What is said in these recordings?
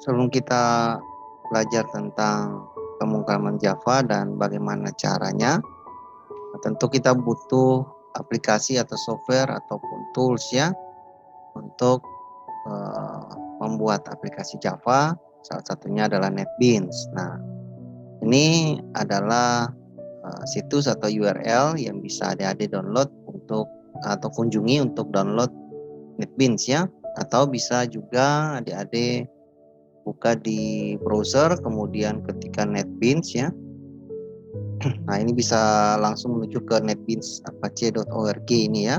sebelum kita belajar tentang pemrograman Java dan bagaimana caranya, tentu kita butuh aplikasi atau software ataupun tools ya untuk membuat aplikasi Java. Salah satunya adalah NetBeans. Nah, ini adalah situs atau URL yang bisa adik-adik download untuk atau kunjungi untuk download NetBeans ya, atau bisa juga adik-adik buka di browser kemudian ketika NetBeans ya. Nah, ini bisa langsung menuju ke netbeans.apache.org ini ya.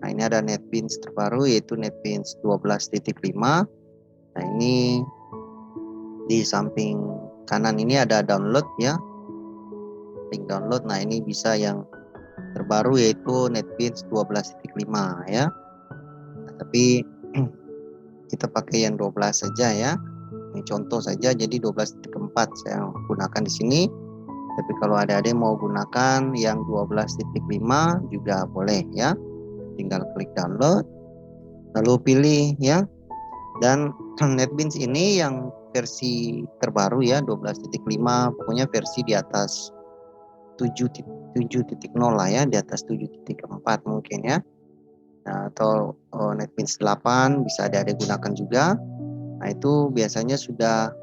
Nah, ini ada NetBeans terbaru yaitu NetBeans 12.5. Nah, ini di samping kanan ini ada download ya, link download. Nah, ini bisa yang terbaru yaitu NetBeans 12.5 ya. Nah, tapi kita pakai yang 12 saja ya. Ini contoh saja, jadi 12.4 saya gunakan di sini. Tapi kalau adik-adik mau gunakan yang 12.5 juga boleh ya. Tinggal klik download, lalu pilih ya. Dan NetBeans ini yang versi terbaru ya, 12.5, pokoknya versi di atas 7.0 lah ya, di atas 7.4 mungkin ya. Nah, atau NetBeans 8 bisa adik-adik gunakan juga. Nah, itu biasanya sudah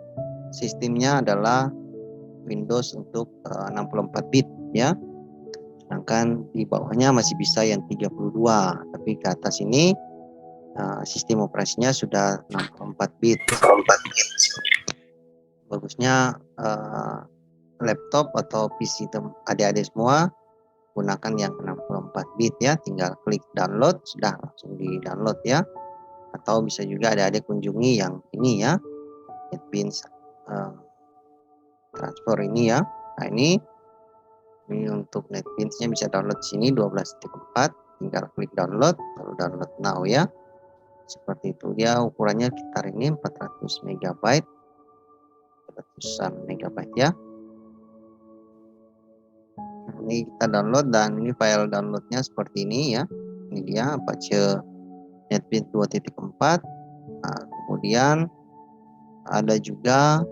sistemnya adalah Windows untuk 64 bit ya. Sedangkan di bawahnya masih bisa yang 32, tapi ke atas ini sistem operasinya sudah 64 bit. Bagusnya laptop atau PC adik-adik semua gunakan yang 64 bit ya, tinggal klik download sudah langsung di download ya. Atau bisa juga adik-adik kunjungi yang ini ya, NetBeans transfer ini ya. Nah, ini untuk NetBeans-nya bisa download di sini 12.4, tinggal klik download lalu download now ya. Seperti itu, dia ukurannya sekitar ini 400 MB, 400-an MB ya. Ini kita download dan ini file downloadnya seperti ini ya. Ini dia Apache NetBeans 2.4. Nah, kemudian ada juga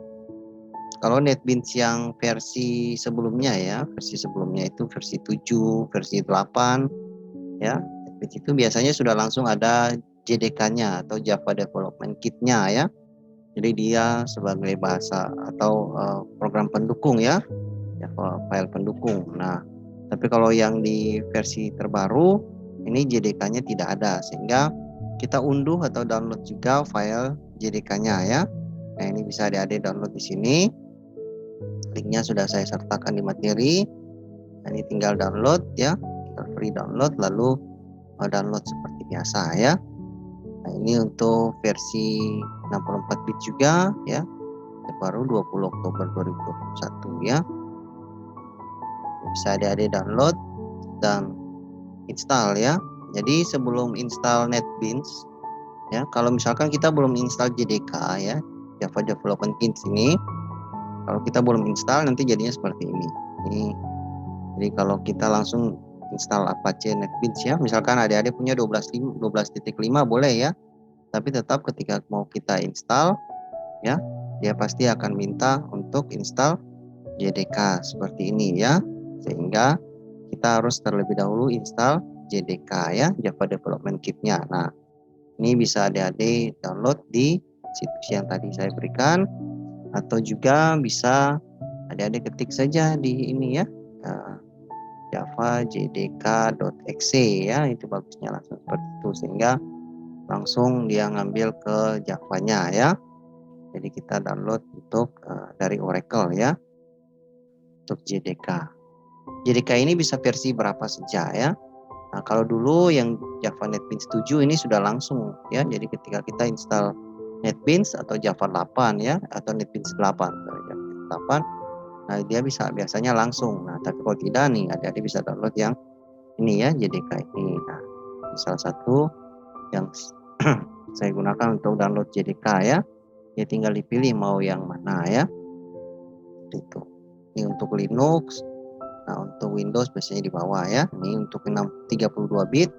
kalau NetBeans yang versi sebelumnya ya, versi sebelumnya itu versi 7, versi 8 ya. NetBeans itu biasanya sudah langsung ada JDK-nya atau Java Development Kit-nya ya. Jadi dia sebagai bahasa atau program pendukung ya, Java file pendukung. Nah, tapi kalau yang di versi terbaru ini JDK-nya tidak ada, sehingga kita unduh atau download juga file JDK-nya ya. Nah, ini bisa adik-adik download di sini. Linknya sudah saya sertakan di materi. Nah, ini tinggal download ya, tinggal free download lalu download seperti biasa ya. Nah, ini untuk versi 64 bit juga ya, terbaru 20 Oktober 2021 ya. Bisa adik-adik download dan install ya. Jadi sebelum install NetBeans ya, kalau misalkan kita belum install JDK ya, Java Development Kit ini, kalau kita belum install nanti jadinya seperti ini. Jadi kalau kita langsung install Apache NetBeans ya, misalkan adik-adik punya 12.5 boleh ya, tapi tetap ketika mau kita install ya, dia pasti akan minta untuk install JDK seperti ini ya, sehingga kita harus terlebih dahulu install JDK ya, Java Development Kit-nya. Nah, ini bisa adik-adik download di situs yang tadi saya berikan, atau juga bisa adik-adik ketik saja di ini ya, java jdk.exe ya, itu bagusnya langsung seperti itu, sehingga langsung dia ngambil ke Java-nya ya. Jadi kita download untuk dari Oracle ya, untuk JDK. JDK ini bisa versi berapa saja ya. Nah, kalau dulu yang Java NetBeans 7 ini sudah langsung ya. Jadi ketika kita install NetBeans atau Java 8 ya, atau NetBeans 8, nah dia bisa biasanya langsung. Nah, tapi kalau tidak nih, adik-adik bisa download yang ini ya, JDK ini. Nah, salah satu yang saya gunakan untuk download JDK ya. Ya tinggal dipilih mau yang mana ya. Itu. Ini untuk Linux. Nah, untuk Windows biasanya di bawah ya. Ini untuk 32 bit.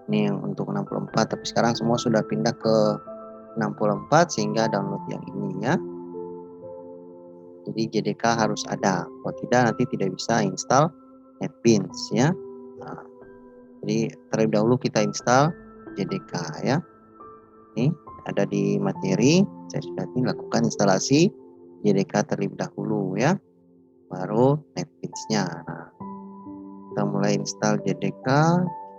Ini yang untuk 64, tapi sekarang semua sudah pindah ke 64 sehingga download yang ini ya. Jadi JDK harus ada, kalau tidak nanti tidak bisa install NetBeans ya. Nah, jadi terlebih dahulu kita install JDK ya. Ini ada di materi, saya sudah lakukan instalasi JDK terlebih dahulu ya, baru NetBeans-nya. Nah, kita mulai install JDK,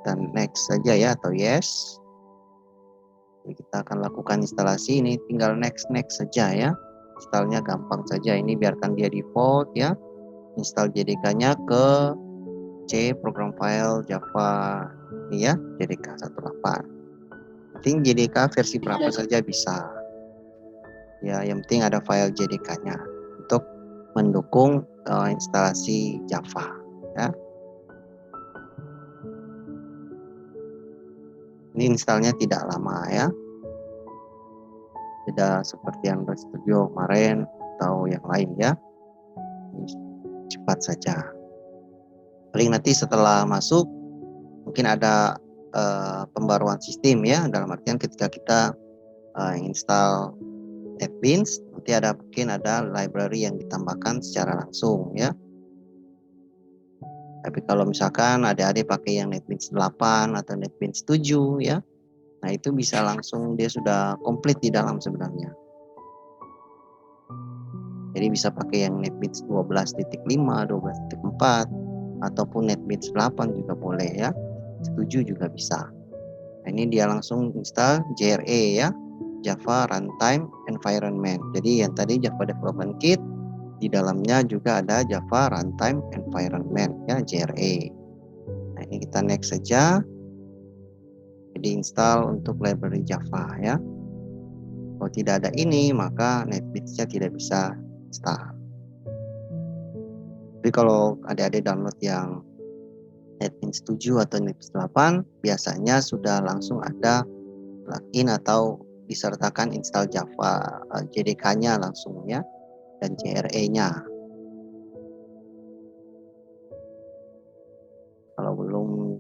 kita next saja ya atau yes. Jadi kita akan lakukan instalasi, ini tinggal next saja ya. Installnya gampang saja, ini biarkan dia default ya. Install JDK-nya ke C program file Java ini ya, JDK 18. Penting JDK versi berapa saja bisa. Ya, yang penting ada file JDK-nya untuk mendukung instalasi Java ya. Ini installnya tidak lama ya. Tidak seperti Android Studio kemarin atau yang lain ya. Ini cepat saja. Paling nanti setelah masuk mungkin ada pembaruan sistem ya, dalam artian ketika kita install NetBeans nanti mungkin ada library yang ditambahkan secara langsung ya. Tapi kalau misalkan adik-adik pakai yang NetBeans 8 atau NetBeans 7 ya, nah itu bisa langsung dia sudah komplit di dalam sebenarnya. Jadi bisa pakai yang NetBeans 12.5, 12.4 ataupun NetBeans 8 juga boleh ya. 7 juga bisa. Nah, ini dia langsung install JRE ya, Java Runtime Environment. Jadi yang tadi Java Development Kit, di dalamnya juga ada Java Runtime Environment ya, JRE. Nah, ini kita next saja. Jadi install untuk library Java ya. Kalau tidak ada ini maka NetBeans-nya tidak bisa install. Tapi kalau adik-adik download yang NetBeans 7 atau NetBeans 8 biasanya sudah langsung ada plugin atau disertakan install Java JDK-nya langsung ya, dan JRE-nya. Kalau belum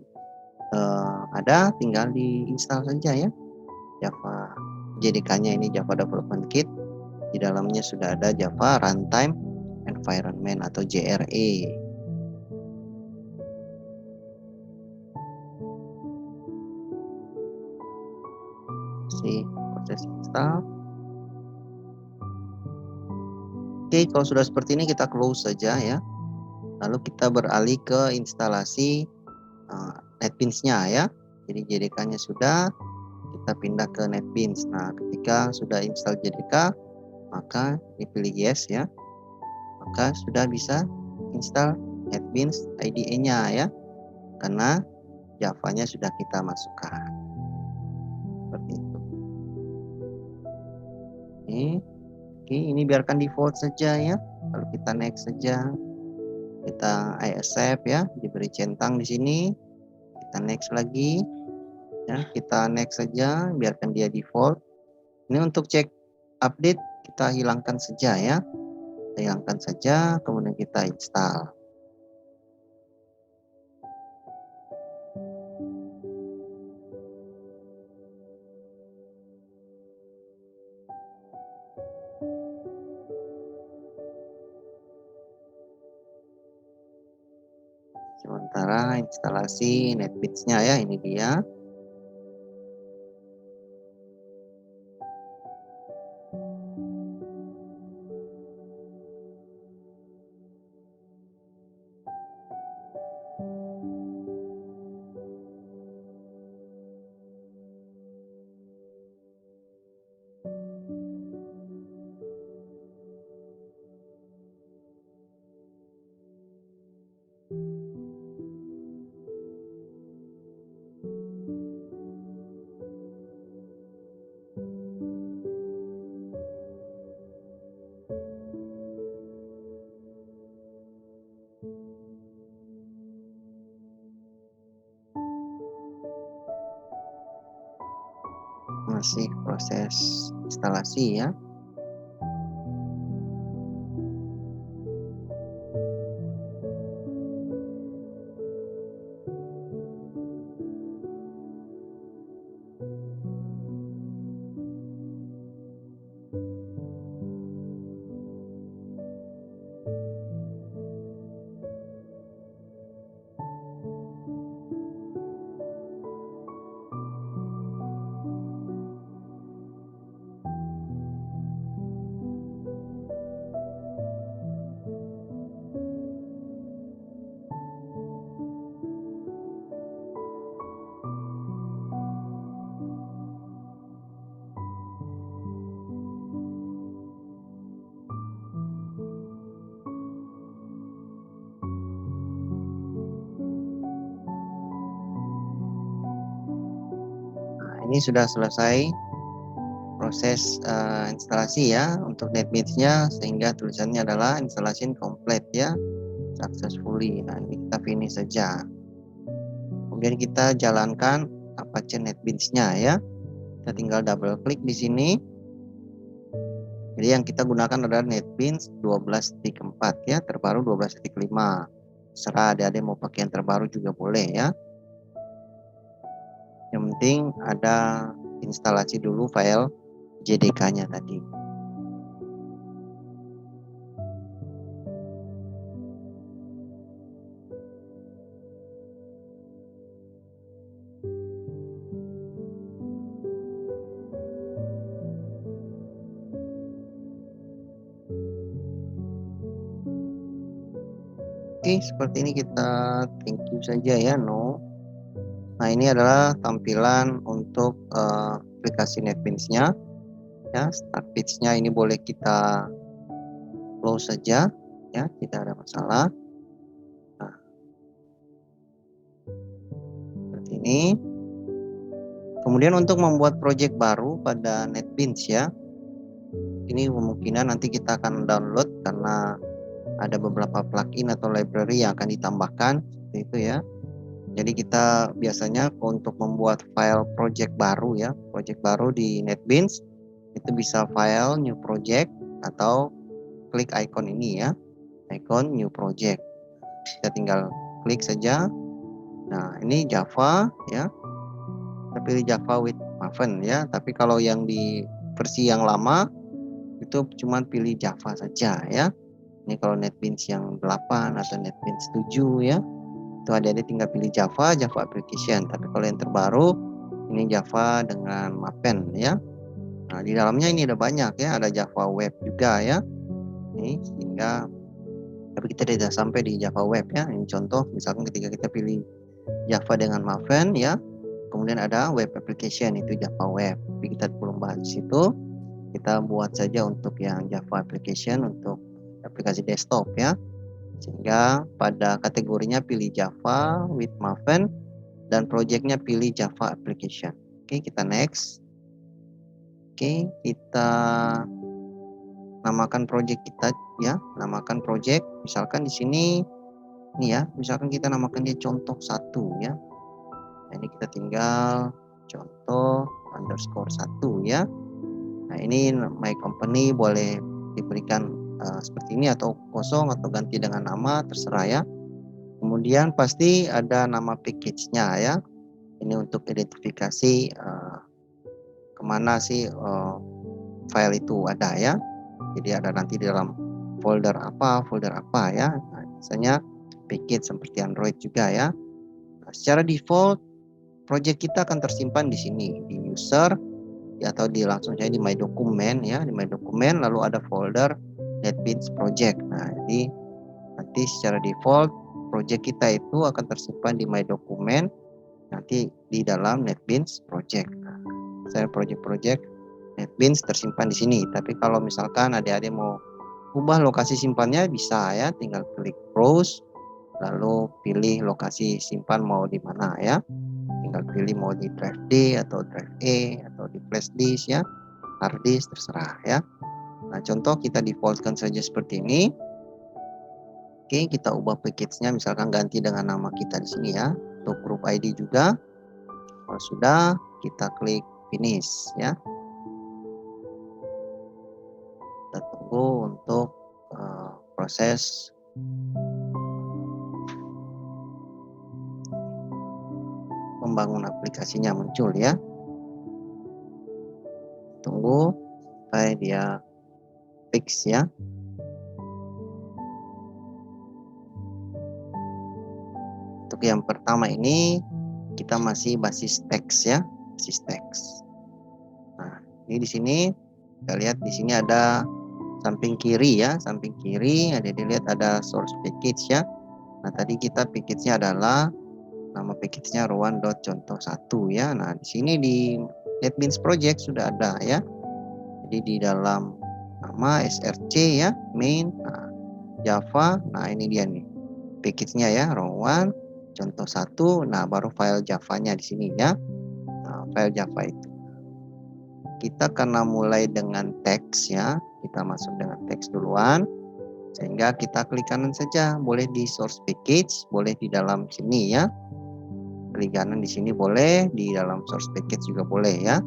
ada tinggal diinstal saja ya Java JDK-nya, ini Java Development Kit. Di dalamnya sudah ada Java Runtime Environment atau JRE. Proses install. Oke, kalau sudah seperti ini kita close saja ya. Lalu kita beralih ke instalasi NetBeans-nya ya. Jadi JDK-nya sudah, kita pindah ke NetBeans. Nah, ketika sudah install JDK, maka dipilih yes ya. Maka sudah bisa install NetBeans IDE-nya ya. Karena Java-nya sudah kita masukkan. Seperti itu. Oke, ini biarkan default saja ya. Lalu kita next saja. Kita I accept ya, diberi centang di sini. Kita next lagi. Ya, kita next saja, biarkan dia default. Ini untuk cek update kita hilangkan saja ya. Kita hilangkan saja, kemudian kita install. Sementara instalasi NetBeans-nya ya, ini dia. Masih proses instalasi ya. ini sudah selesai proses instalasi ya untuk NetBeans-nya, sehingga tulisannya adalah installation complete ya, successfully. Nah, ini kita finish saja. Kemudian kita jalankan Apache NetBeans-nya ya. Kita tinggal double klik di sini. Jadi yang kita gunakan adalah NetBeans 12.4 ya, terbaru 12.5. Serah adik-adik mau pakai yang terbaru juga boleh ya. Yang penting ada instalasi dulu file JDK-nya tadi. Oke, seperti ini kita thank you saja ya, no. Nah, ini adalah tampilan untuk aplikasi NetBeans-nya ya. Start page-nya ini boleh kita close saja ya, tidak ada masalah. Nah, seperti ini. Kemudian untuk membuat project baru pada NetBeans ya, ini kemungkinan nanti kita akan download karena ada beberapa plugin atau library yang akan ditambahkan seperti itu ya. Jadi kita biasanya untuk membuat file project baru ya, project baru di NetBeans itu bisa file new project atau klik icon ini ya, icon new project. Kita tinggal klik saja. Nah, ini Java ya. Kita pilih Java with Maven ya. Tapi kalau yang di versi yang lama itu cuma pilih Java saja ya. Ini kalau NetBeans yang 8 atau NetBeans 7 ya, itu adik-adik tinggal pilih Java application. Tapi kalau yang terbaru ini Java dengan Maven ya. Nah, di dalamnya ini ada banyak ya, ada Java Web juga ya. Ini sehingga tapi kita tidak sampai di Java Web ya. Ini contoh misalkan ketika kita pilih Java dengan Maven ya, kemudian ada web application itu Java Web. Tapi kita belum bahas di situ. Kita buat saja untuk yang Java application untuk aplikasi desktop ya. Sehingga pada kategorinya pilih Java with Maven dan projectnya pilih Java application. Oke, kita next. Oke, kita namakan project kita ya, namakan project. Misalkan di sini ini ya, misalkan kita namakan dia contoh 1 ya. Nah, ini kita tinggal contoh underscore 1 ya. Nah, ini my company boleh diberikan seperti ini atau kosong atau ganti dengan nama, terserah ya. Kemudian pasti ada nama package-nya ya. Ini untuk identifikasi kemana sih file itu ada ya. Jadi ada nanti di dalam folder apa ya. Nah, misalnya package seperti Android juga ya. Nah, secara default project kita akan tersimpan di sini di user ya, atau di langsung saja di my document ya, di my document lalu ada folder NetBeans project. Nah, jadi nanti secara default project kita itu akan tersimpan di my document nanti di dalam NetBeans project. Nah, saya project NetBeans tersimpan di sini. Tapi kalau misalkan adik-adik mau ubah lokasi simpannya bisa ya, tinggal klik browse lalu pilih lokasi simpan mau di mana ya. Tinggal pilih mau di drive D atau drive E atau di flash disk ya, hard disk terserah ya. Nah, contoh kita defaultkan saja seperti ini. Oke, kita ubah package-nya misalkan ganti dengan nama kita di sini ya. Untuk group ID juga. Kalau sudah, kita klik finish ya. Kita tunggu untuk proses membangun aplikasinya muncul ya. Tunggu sampai dia fix ya. Untuk yang pertama ini kita masih basis teks ya, basis teks. Nah, ini di sini kita lihat di sini ada samping kiri ya, samping kiri ada dilihat ada source package ya. Nah, tadi kita package-nya adalah nama package-nya rowan.contoh1 ya. Nah, di sini di NetBeans project sudah ada ya. Jadi di dalam nama src ya, main, nah, Java. Nah, ini dia nih package-nya ya, rowan contoh 1. Nah, baru file Java-nya di sini ya. Nah, file Java itu. Kita karena mulai dengan teks ya, kita masuk dengan teks duluan, sehingga kita klik kanan saja, boleh di source package, boleh di dalam sini ya. Klik kanan di sini boleh, di dalam source package juga boleh ya.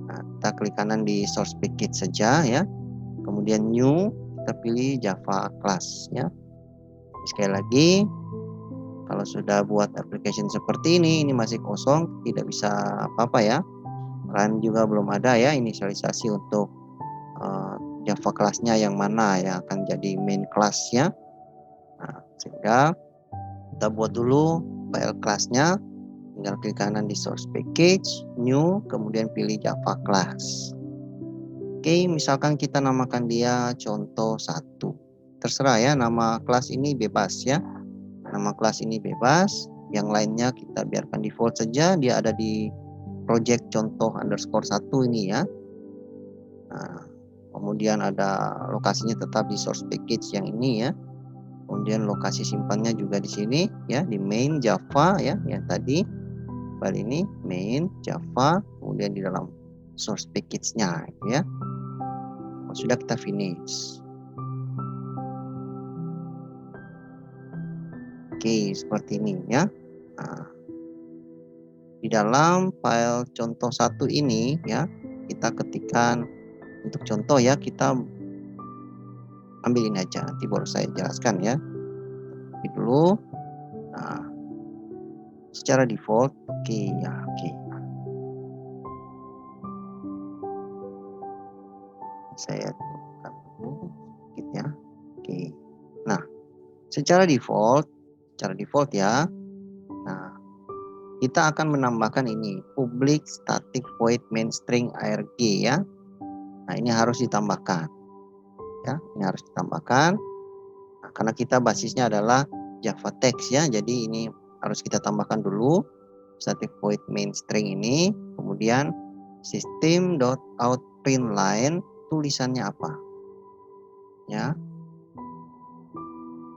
Nah, kita klik kanan di source package saja ya. Kemudian new, kita pilih Java class ya. Sekali lagi, kalau sudah buat application seperti ini masih kosong, tidak bisa apa-apa ya. Run juga belum ada ya, inisialisasi untuk Java kelasnya yang mana yang akan jadi main kelasnya. Nah, sehingga kita buat dulu file kelasnya, tinggal klik kanan di source package, new, kemudian pilih Java class. Oke, misalkan kita namakan dia contoh 1. Terserah ya, nama kelas ini bebas ya. Nama kelas ini bebas, yang lainnya kita biarkan default saja, dia ada di project contoh underscore 1 ini ya. Nah, kemudian ada lokasinya tetap di source package yang ini ya. Kemudian lokasi simpannya juga di sini ya, di main Java ya, yang tadi file ini main Java, kemudian di dalam source package-nya ya. Sudah kita finish. Oke, seperti ini ya. Nah, di dalam file contoh 1 ini ya, kita ketikkan untuk contoh ya, kita ambil ini aja, nanti baru saya jelaskan ya. Tapi dulu, nah, secara default, oke ya, oke. Saya turunkan dulu sedikit ya, oke. Nah, secara default ya. Nah, kita akan menambahkan ini public static void main string arg ya. Nah, ini harus ditambahkan ya, ini harus ditambahkan. Nah, karena kita basisnya adalah Java text ya, jadi ini harus kita tambahkan dulu static void main string ini. Kemudian system.out.println tulisannya apa ya.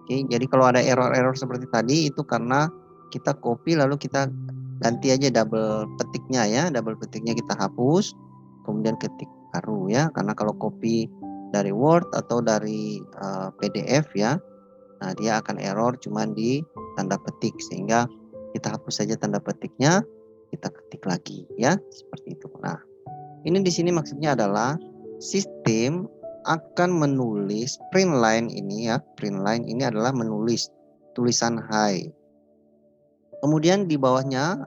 Oke, jadi kalau ada error-error seperti tadi itu karena kita copy lalu kita ganti aja double petiknya ya, double petiknya kita hapus, kemudian ketik baru ya, karena kalau copy dari Word atau dari PDF ya, nah dia akan error cuman di tanda petik, sehingga kita hapus saja tanda petiknya, kita ketik lagi ya, seperti itu. Nah, ini di sini maksudnya adalah sistem akan menulis print line ini ya, print line ini adalah menulis tulisan hi. Kemudian di bawahnya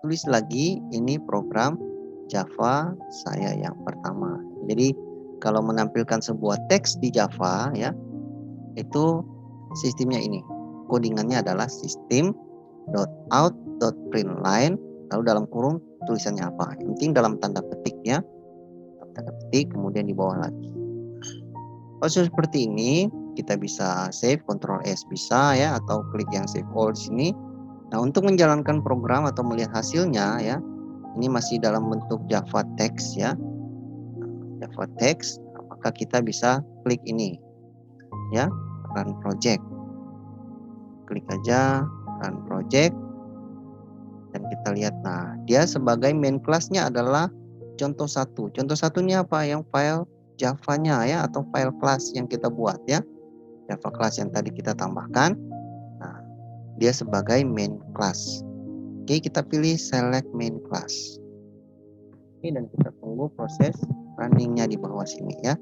tulis lagi ini program Java saya yang pertama. Jadi kalau menampilkan sebuah teks di Java ya, itu sistemnya ini. Codingannya adalah system.out.println, lalu dalam kurung tulisannya apa. Yang penting dalam tanda petik ya. Tanda petik, kemudian di bawah lagi. Kalau seperti ini, kita bisa save, Ctrl S bisa ya, atau klik yang save all di sini. Nah, untuk menjalankan program atau melihat hasilnya ya, ini masih dalam bentuk Java text ya, Java text, maka kita bisa klik ini ya, run project. Klik aja run project, dan kita lihat, nah dia sebagai main class-nya adalah contoh 1. Contoh satunya apa? Yang file Java-nya ya, atau file class yang kita buat ya, Java class yang tadi kita tambahkan. Nah, dia sebagai main class. Oke, kita pilih select main class. Oke, dan kita tunggu proses runningnya di bawah sini ya.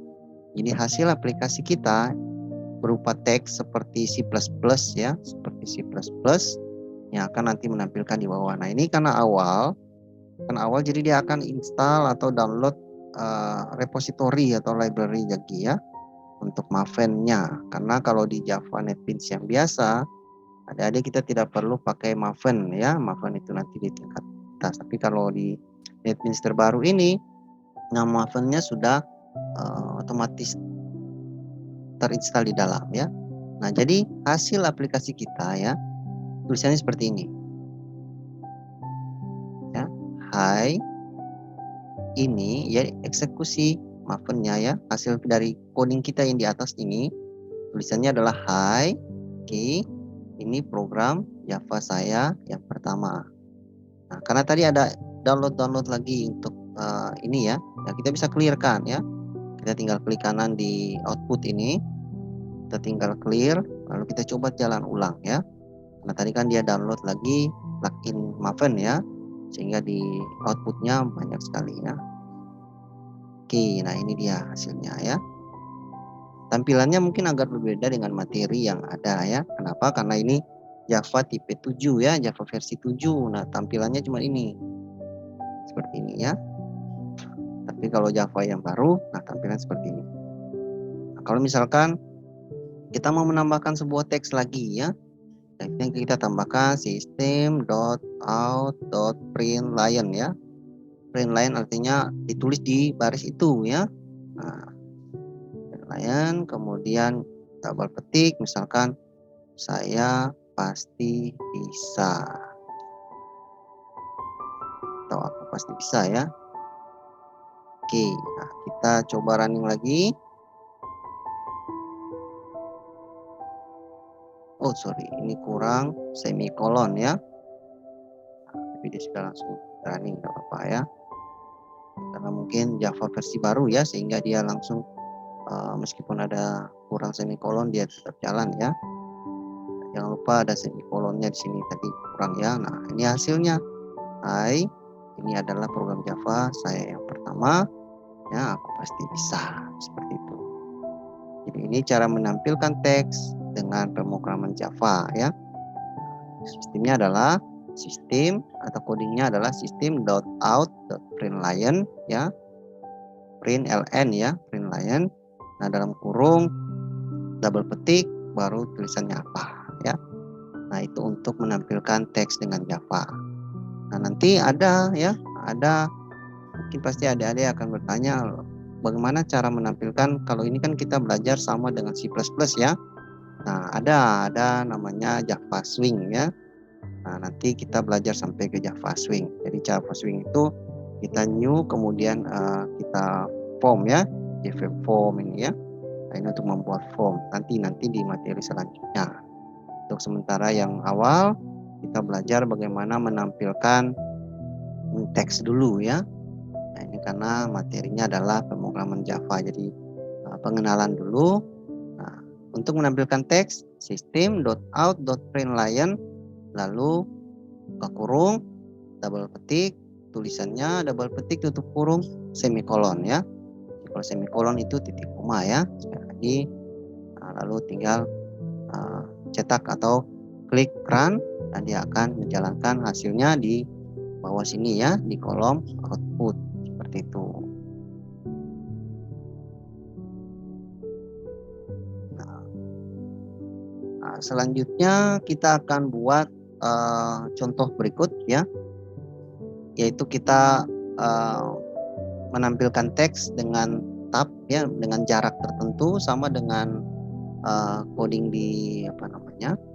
Jadi hasil aplikasi kita berupa teks seperti C++ ya, seperti C++ yang akan nanti menampilkan di bawah. Nah, ini karena awal jadi dia akan install atau download repository atau library lagi ya untuk Maven-nya. Karena kalau di Java NetBeans yang biasa, adik-adik kita tidak perlu pakai Maven ya. Maven itu nanti di tingkat atas. Tapi kalau di NetBeans terbaru ini, nah Maven-nya sudah otomatis terinstall di dalam ya. Nah, jadi hasil aplikasi kita ya, tulisannya seperti ini. Ya, hi. Ini ya eksekusi Maven-nya ya, hasil dari coding kita yang di atas ini, tulisannya adalah hi. Oke, ini program Java saya yang pertama. Nah, karena tadi ada download lagi untuk ini ya. Nah, kita bisa clearkan ya. Kita tinggal klik kanan di output ini, kita tinggal clear, lalu kita coba jalan ulang ya. Nah tadi kan dia download lagi plugin Maven ya, sehingga di outputnya banyak sekali ya. Oke, nah ini dia hasilnya ya. Tampilannya mungkin agak berbeda dengan materi yang ada ya. Kenapa? Karena ini Java tipe 7 ya, Java versi 7. Nah tampilannya cuma ini, seperti ini ya. Tapi kalau Java yang baru, nah tampilan seperti ini. Nah, kalau misalkan kita mau menambahkan sebuah teks lagi ya, teksnya kita tambahkan system.out.println ya. Println artinya ditulis di baris itu ya. Nah, println kemudian double ketik, misalkan saya pasti bisa, atau aku pasti bisa ya. Oke, nah kita coba running lagi. Oh sorry, ini kurang semikolon ya. Tapi dia sudah langsung running, nggak apa-apa ya. Karena mungkin Java versi baru ya, sehingga dia langsung meskipun ada kurang semikolon dia tetap jalan ya. Jangan lupa ada semikolonnya di sini tadi kurang ya. Nah ini hasilnya. Hai, ini adalah program Java saya yang pertama ya, aku pasti bisa, seperti itu. Jadi ini cara menampilkan teks dengan pemrograman Java ya. Sistemnya adalah sistem atau codingnya adalah system.out.println ya, println ya, println. Nah dalam kurung double ketik baru tulisannya apa ya. Nah itu untuk menampilkan teks dengan Java. Nah nanti ada ya, ada mungkin pasti adik-adik akan bertanya bagaimana cara menampilkan, kalau ini kan kita belajar sama dengan C++ ya. Nah ada namanya Java Swing ya. Nah nanti kita belajar sampai ke Java Swing. Jadi Java Swing itu kita new kemudian kita form ya, Java form ini ya. Nah ini untuk membuat form nanti di materi selanjutnya. Untuk sementara yang awal kita belajar bagaimana menampilkan teks dulu ya. Nah ini karena materinya adalah pemrograman Java, jadi pengenalan dulu. Nah, untuk menampilkan teks system.out.println, lalu buka kurung, double ketik, tulisannya double ketik tutup kurung, semikolon ya. Kalau semikolon itu titik koma ya. Sekali lagi, lalu tinggal cetak atau klik run dan dia akan menjalankan hasilnya di bawah sini ya, di kolom output seperti itu. Nah, selanjutnya kita akan buat contoh berikut ya, yaitu kita menampilkan teks dengan tab ya, dengan jarak tertentu sama dengan coding di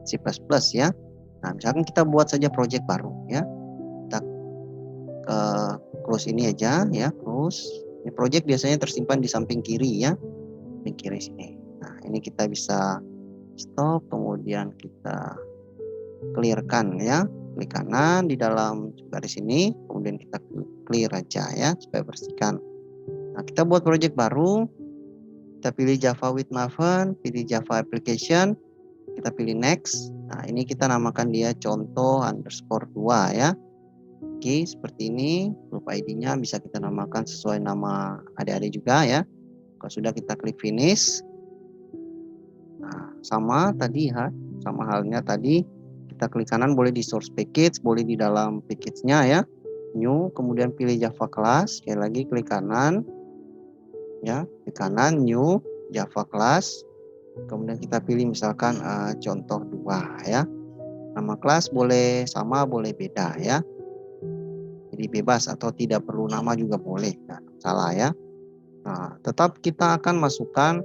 C++ ya. Nah misalkan kita buat saja project baru ya, kita ke close ini aja ya, close. Ini project biasanya tersimpan di samping kiri ya, samping kiri sini. Nah ini kita bisa stop, kemudian kita clearkan ya, klik kanan di dalam garis ini, kemudian kita clear aja ya supaya bersihkan. Nah kita buat project baru, kita pilih Java with Maven, pilih Java application, kita pilih next. Nah ini kita namakan dia contoh underscore 2 ya. Oke seperti ini, grup ID-nya bisa kita namakan sesuai nama adik-adik juga ya. Kalau sudah kita klik finish. Nah sama tadi ya, sama halnya tadi, kita klik kanan boleh di source package, boleh di dalam package-nya ya, new, kemudian pilih Java class, sekali lagi klik kanan ya, klik kanan new Java class, kemudian kita pilih misalkan contoh 2 ya. Nama kelas boleh sama boleh beda ya, jadi bebas atau tidak perlu nama juga boleh, nah, salah ya. Nah tetap kita akan masukkan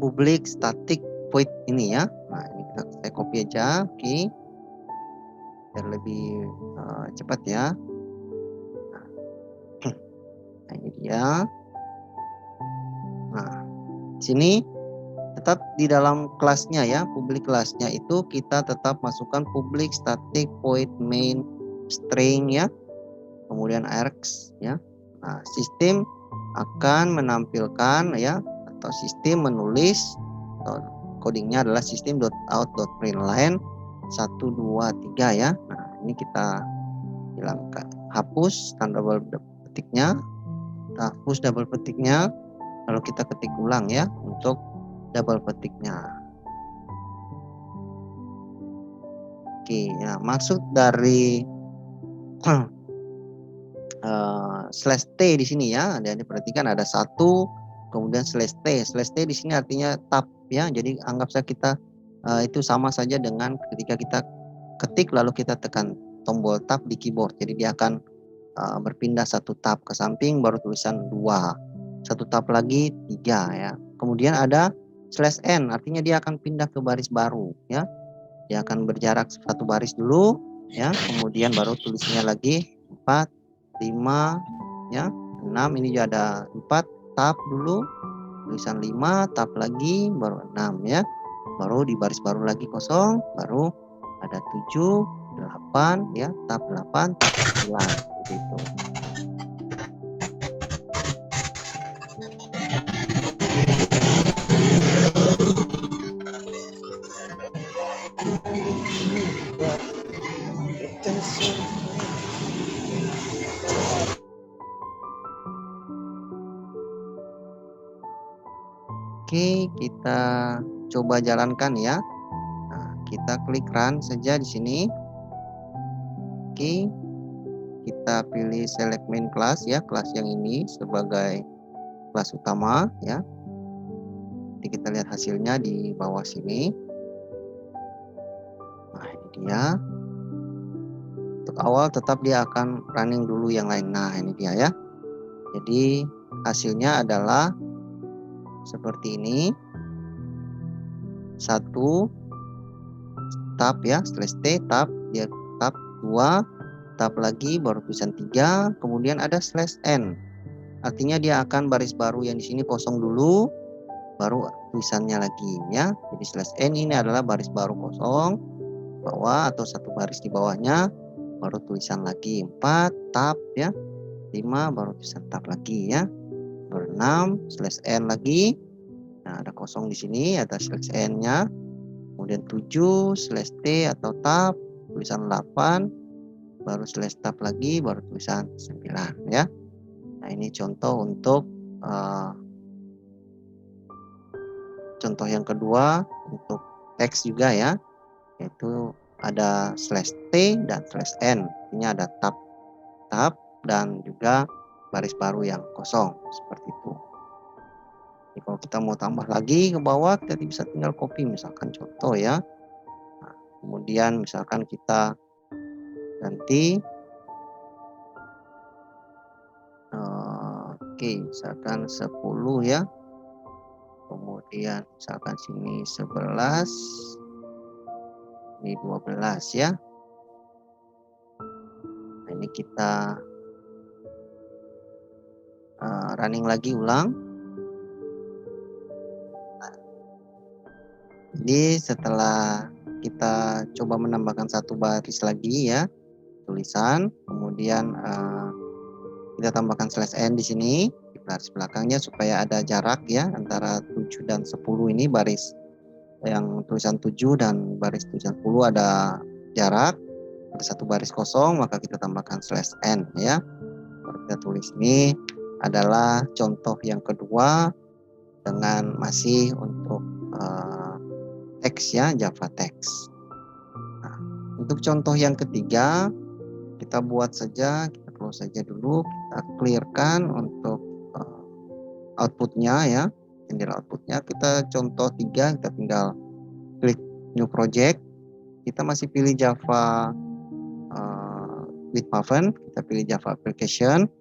public static void ini ya. Nah ini saya copy aja, oke, biar lebih cepat ya. Nah ini dia. Nah sini tetap di dalam kelasnya ya, public kelasnya itu kita tetap masukkan public static void main string ya. kemudian args ya. Nah, sistem akan menampilkan ya, atau sistem menulis, atau codingnya adalah system.out.println 1 2 3 ya. Nah, ini kita hilangkan, hapus tanda double petiknya, hapus double petiknya, lalu kita ketik ulang ya untuk double petiknya. Oke, ya maksud dari slash t di sini ya, dan diperhatikan ada satu, kemudian slash t. Slash t di sini artinya tab ya. Jadi anggap saja kita itu sama saja dengan ketika kita ketik lalu kita tekan tombol tab di keyboard. Jadi dia akan berpindah satu tab ke samping, baru tulisan 2, satu tab lagi 3 ya. Kemudian ada slash n, artinya dia akan pindah ke baris baru ya. Dia akan berjarak satu baris dulu ya, kemudian baru tulisnya lagi 4 5 ya, 6, ini juga ada 4 tab dulu, tulisan 5 tab lagi, baru 6 ya, baru di baris baru lagi kosong, baru ada 7 8 ya, tab 8 tab 9 begitu. Oke, kita coba jalankan ya. Nah, kita klik run saja di sini. Oke, kita pilih select main class ya, kelas yang ini sebagai kelas utama ya. Jadi kita lihat hasilnya di bawah sini. Nah, ini dia. Untuk awal tetap dia akan running dulu yang lain. Nah, ini dia ya. Jadi hasilnya adalah seperti ini. 1 tab ya, slash t tab, dia tab 2 tab lagi, baru tulisan 3, kemudian ada slash n. Artinya dia akan baris baru yang di sini kosong dulu, baru tulisannya lagi ya. Jadi slash n ini adalah baris baru kosong bawah, atau satu baris di bawahnya, baru tulisan lagi 4 tab ya, 5 baru tulisan tab lagi ya, baru 6 slash n lagi. Nah, ada kosong di sini, ada slash n-nya. Kemudian 7 slash t atau tab, tulisan 8, baru slash tab lagi, baru tulisan 9 ya. Nah, ini contoh untuk contoh yang kedua untuk teks juga ya, yaitu ada slash t dan slash n. Ini ada tab dan juga baris baru yang kosong seperti itu. Jadi kalau kita mau tambah lagi ke bawah, kita bisa tinggal copy misalkan contoh ya. Nah, kemudian misalkan kita ganti, oke, misalkan 10 ya. Kemudian misalkan sini 11, ini 12 ya. Nah, ini kita running lagi ulang. Jadi setelah kita coba menambahkan satu baris lagi ya tulisan, kemudian kita tambahkan slash n di sini di baris belakangnya supaya ada jarak ya antara 7 dan 10, ini baris yang tulisan 7 dan baris tulisan 10 ada jarak, ada satu baris kosong, maka kita tambahkan slash n ya. Kita tulis ini adalah contoh yang kedua dengan masih untuk teks ya, Java teks. Nah, untuk contoh yang ketiga kita buat saja, kita close saja dulu, kita clearkan untuk outputnya ya, jendela outputnya. Kita contoh 3, kita tinggal klik new project, kita masih pilih Java with Maven, kita pilih Java application,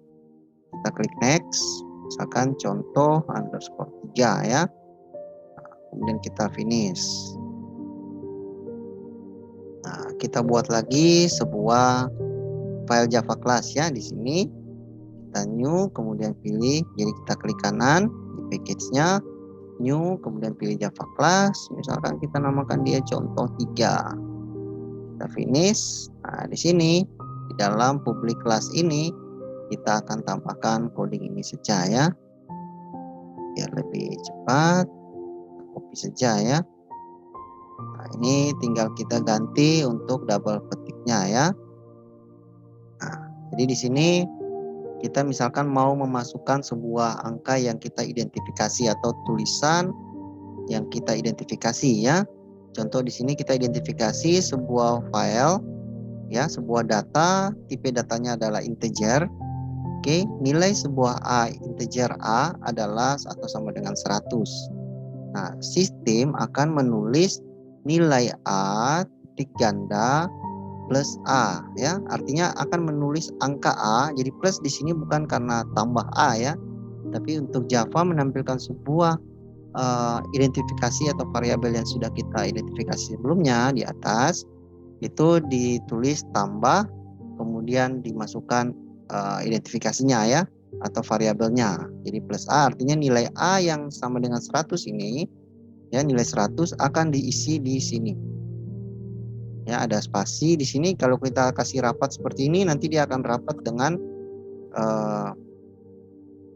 kita klik next, misalkan contoh underscore 3 ya. Kemudian kita finish. Nah, kita buat lagi sebuah file Java class ya di sini. Kita new, kemudian pilih, jadi kita klik kanan di package-nya, new, kemudian pilih Java class. Misalkan kita namakan dia contoh 3. Kita finish. Nah, di sini di dalam public class ini kita akan tambahkan coding ini saja ya, biar lebih cepat. Copy saja ya. Nah, ini tinggal kita ganti untuk double ketiknya ya. Nah, jadi di sini kita misalkan mau memasukkan sebuah angka yang kita identifikasi atau tulisan yang kita identifikasi ya. Contoh di sini kita identifikasi sebuah file ya, sebuah data, tipe datanya adalah integer. Oke, nilai sebuah A integer A adalah atau sama dengan 100. Nah, sistem akan menulis nilai A titik ganda plus A ya. Artinya akan menulis angka A. Jadi plus di sini bukan karena tambah A ya, tapi untuk Java menampilkan sebuah identifikasi atau variabel yang sudah kita identifikasi sebelumnya di atas, itu ditulis tambah kemudian dimasukkan identifikasinya ya atau variabelnya. Jadi plus A artinya nilai A yang sama dengan 100 ini ya, nilai 100 akan diisi di sini. Ya, ada spasi di sini. Kalau kita kasih rapat seperti ini, nanti dia akan rapat dengan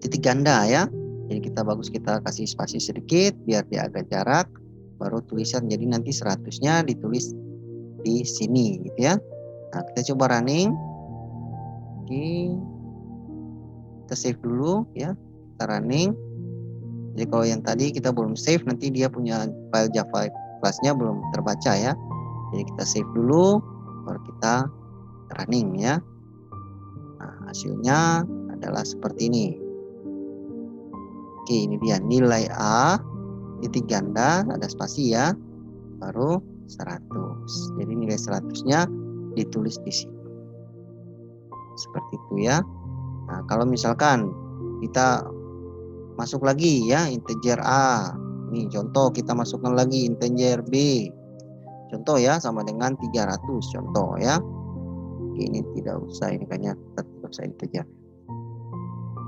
titik ganda ya. Jadi kita kasih spasi sedikit biar dia agak jarak, baru tulisan. Jadi nanti 100-nya ditulis di sini gitu ya. Nah, kita coba running. Oke. Kita save dulu ya. Kita running. Jadi kalau yang tadi kita belum save, nanti dia punya file Java kelasnya belum terbaca ya. Jadi kita save dulu, baru kita running ya. Nah, hasilnya adalah seperti ini. Oke, ini dia nilai A titik ganda, ada spasi ya, baru 100. Jadi nilai 100-nya ditulis di sini. Seperti itu ya. Nah, kalau misalkan kita masuk lagi ya integer A. Ini contoh kita masukkan lagi integer B. Contoh ya sama dengan 300 contoh ya. Ini tidak usah, ini kayaknya tidak usah integer.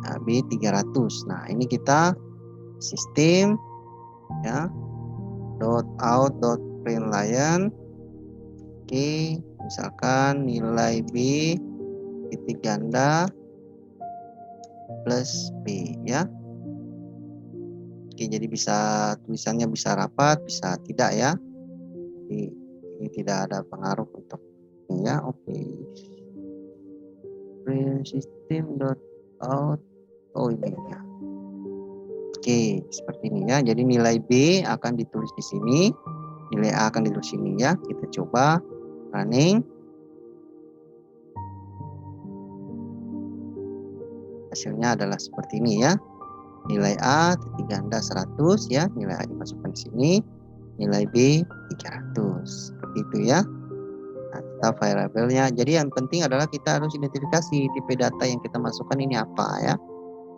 Nah, B 300. Nah, ini kita sistem ya .out.println. Oke, misalkan nilai B titik ganda plus B ya. Oke, jadi bisa tulisannya bisa rapat, bisa tidak ya. Jadi ini tidak ada pengaruh untuk ini ya. Oke. Print system.out. Oh ini ya. Oke, seperti ini ya. Jadi nilai B akan ditulis di sini, nilai A akan ditulis di sini ya. Kita coba running. Hasilnya adalah seperti ini ya. Nilai A titik ganda 100 ya, nilai A dimasukkan di sini, nilai B 300. Seperti itu ya. Nah, kita variabelnya. Jadi yang penting adalah kita harus identifikasi tipe data yang kita masukkan ini apa ya.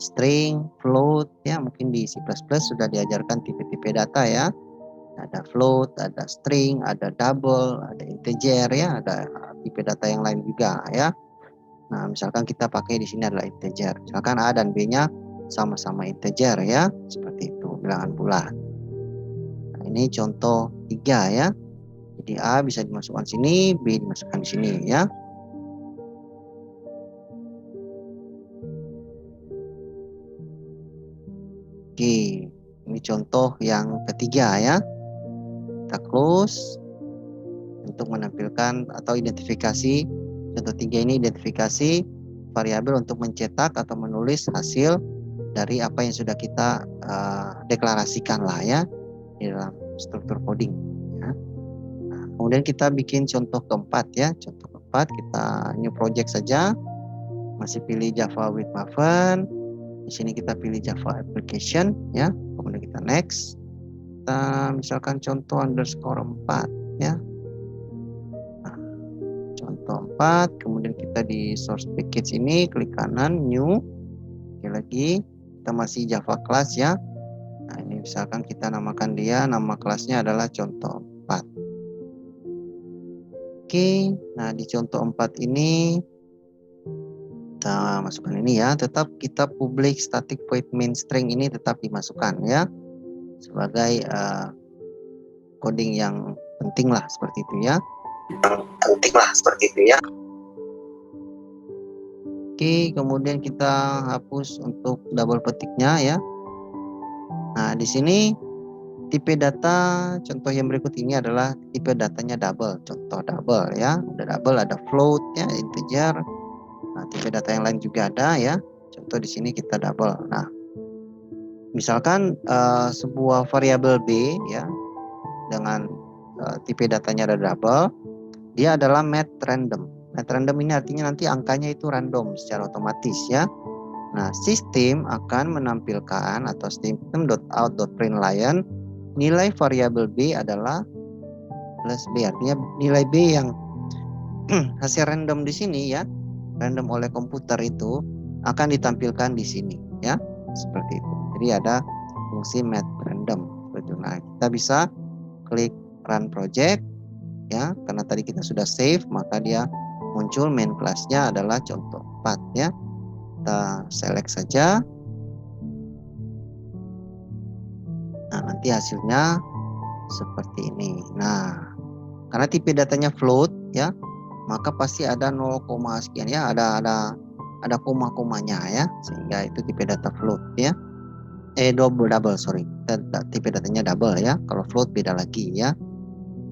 String, float ya, mungkin di C++ sudah diajarkan tipe-tipe data ya. Ada float, ada string, ada double, ada integer ya, ada tipe data yang lain juga ya. Nah, misalkan kita pakai di sini adalah integer. Misalkan A dan B-nya sama-sama integer ya, seperti itu, bilangan bulat. Nah, ini contoh 3 ya. Jadi A bisa dimasukkan sini, B dimasukkan di sini ya. Oke, ini contoh yang ketiga ya. Kita close untuk menampilkan atau identifikasi. Contoh 3 ini identifikasi variabel untuk mencetak atau menulis hasil dari apa yang sudah kita deklarasikan lah ya di dalam struktur coding ya. Nah, kemudian kita bikin contoh keempat ya. Contoh keempat kita new project saja. Masih pilih Java with Maven. Di sini kita pilih Java application ya. Kemudian kita next. Kita misalkan contoh underscore 4 ya. Nah, contoh 4, kemudian kita di source package ini klik kanan new. Oke, lagi kita masih Java class ya. Nah, ini misalkan kita namakan dia, nama kelasnya adalah contoh 4. Oke, nah di contoh 4 ini kita masukkan ini ya, tetap kita public static void main string ini tetap dimasukkan ya, sebagai coding yang penting lah seperti itu ya. Oke, kemudian kita hapus untuk double petiknya ya. Nah, di sini tipe data contoh yang berikut ini adalah tipe datanya double. Contoh double ya. Udah double, ada float ya, integer. Nah, tipe data yang lain juga ada ya. Contoh di sini kita double. Nah, misalkan sebuah variabel B ya dengan tipe datanya ada double, dia adalah math random. Math random ini artinya nanti angkanya itu random secara otomatis ya. Nah, sistem akan menampilkan atau system.out.println nilai variabel B adalah plus B. Artinya nilai B yang hasil random di sini ya, random oleh komputer itu akan ditampilkan di sini ya. Seperti itu. Jadi ada fungsi math random. Nah, kita bisa klik run project ya, karena tadi kita sudah save maka dia muncul main kelasnya adalah contoh 4 ya. Kita select saja. Nah, nanti hasilnya seperti ini. Nah, karena tipe datanya float ya, maka pasti ada 0, sekian ya, ada koma-komanya ya, sehingga itu tipe data float ya. Double sorry. Tipe datanya double ya. Kalau float beda lagi ya.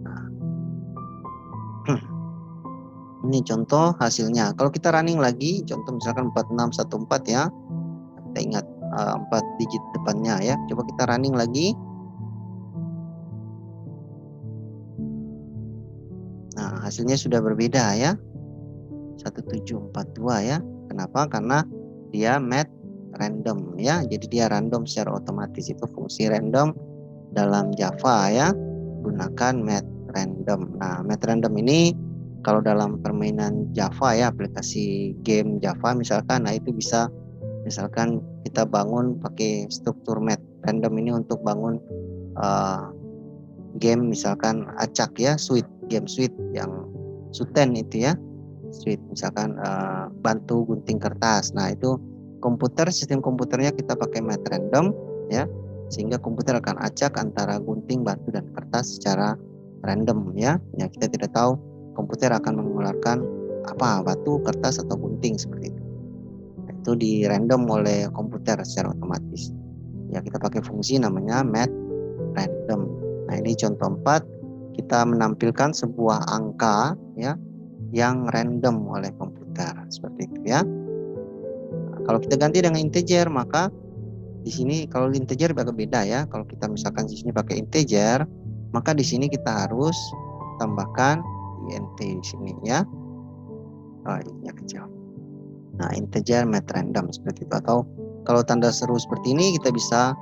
Nah, ini contoh hasilnya. Kalau kita running lagi, contoh misalkan 4614 ya. Kita ingat 4 digit depannya ya. Coba kita running lagi. Nah, hasilnya sudah berbeda ya. 1742 ya. Kenapa? Karena dia math random ya. Jadi dia random secara otomatis. Itu fungsi random dalam Java ya. Gunakan math random. Nah, math random ini kalau dalam permainan Java ya, aplikasi game Java misalkan, nah itu bisa misalkan kita bangun pakai struktur math random ini untuk bangun game misalkan acak ya, game suite yang Suten itu ya, suite misalkan bantu gunting kertas. Nah, itu sistem komputernya kita pakai math random ya, sehingga komputer akan acak antara gunting, batu dan kertas secara random ya. Ya, kita tidak tahu komputer akan mengeluarkan apa, batu, kertas atau gunting seperti itu. Itu di random oleh komputer secara otomatis. Ya, kita pakai fungsi namanya math random. Nah, ini contoh 4, kita menampilkan sebuah angka ya yang random oleh komputer seperti itu ya. Nah, kalau kita ganti dengan integer maka di sini kalau integer agak beda ya. Kalau kita misalkan di sini pakai integer, maka di sini kita harus tambahkan int di sini ya. Oh, ini kecil. Nah, integer math random seperti itu. Atau kalau tanda seru seperti ini kita bisa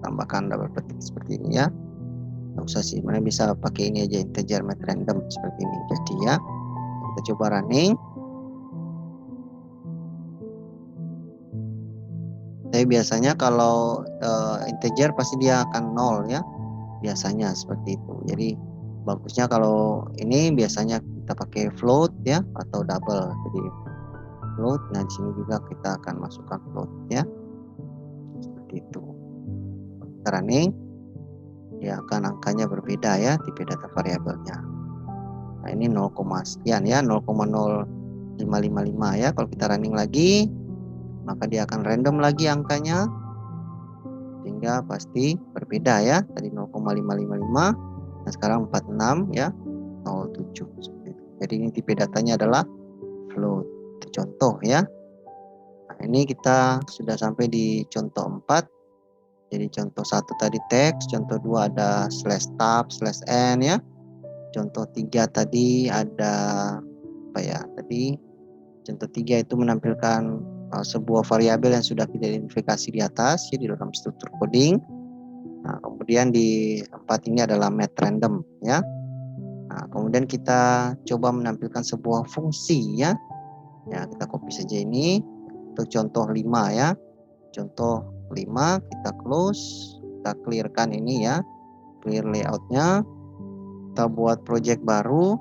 tambahkan double petik seperti ini ya. Nggak usah sih, mana bisa pakai ini aja, integer math random seperti ini. Jadi ya, kita coba running. Tapi biasanya kalau integer pasti dia akan 0 ya, biasanya seperti itu. Jadi bagusnya kalau ini biasanya kita pakai float ya atau double. Jadi float. Nah, di sini juga kita akan masukkan float ya, seperti itu. Kita running, dia akan angkanya berbeda ya, tipe data variabelnya. Nah, ini 0, sekian ya, 0,0555 ya. Kalau kita running lagi, maka dia akan random lagi angkanya, sehingga pasti berbeda ya. Tadi 0,555, nah sekarang 46 ya, 07 seperti itu. Jadi ini tipe datanya adalah float. Itu contoh ya. Nah, ini kita sudah sampai di contoh 4. Jadi contoh 1 tadi teks, contoh 2 ada /tab /n ya. Contoh 3 tadi ada apa ya? Tadi contoh 3 itu menampilkan sebuah variabel yang sudah kita identifikasi di atas ya, di dalam struktur coding. Nah, kemudian di 4 ini adalah math random ya. Nah, kemudian kita coba menampilkan sebuah fungsi ya. Ya, kita copy saja ini untuk contoh 5 ya. Contoh 5 kita close, kita clearkan ini ya. Clear layoutnya. Kita buat project baru.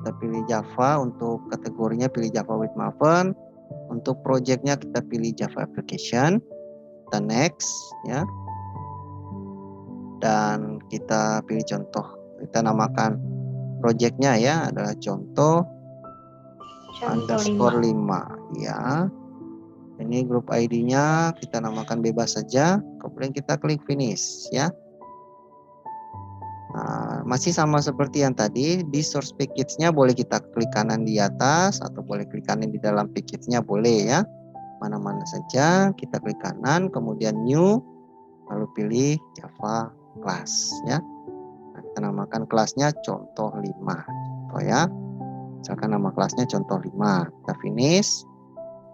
Kita pilih Java, untuk kategorinya pilih Java with Maven. Untuk projectnya kita pilih Java application. Kita next ya. Dan kita pilih contoh. Kita namakan projectnya ya adalah contoh Contoh 5. _5 ya. Ini grup ID-nya kita namakan bebas saja, kemudian kita klik finish ya. Nah, masih sama seperti yang tadi, di source package-nya boleh kita klik kanan di atas atau boleh klik kanan di dalam package-nya, boleh ya. Mana-mana saja kita klik kanan, kemudian new, lalu pilih Java class ya. Nah, kita namakan kelasnya contoh 5. Oh ya. Misalkan nama kelasnya contoh 5. Kita finish.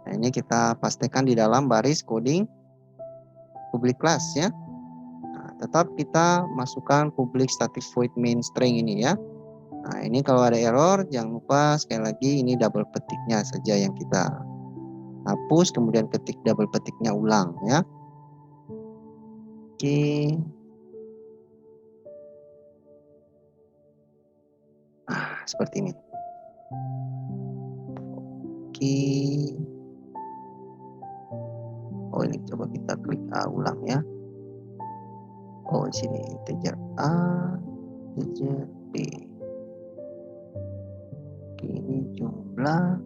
Nah, ini kita pastikan di dalam baris coding public class ya. Nah, tetap kita masukkan public static void main string ini ya. Nah, ini kalau ada error jangan lupa sekali lagi ini double petiknya saja yang kita hapus, kemudian ketik double petiknya ulang ya. Oke. Nah, seperti ini. Oke. Oh, ini coba kita klik A ulang ya. Oh, sini integer A, integer B. Oke, ini jumlah.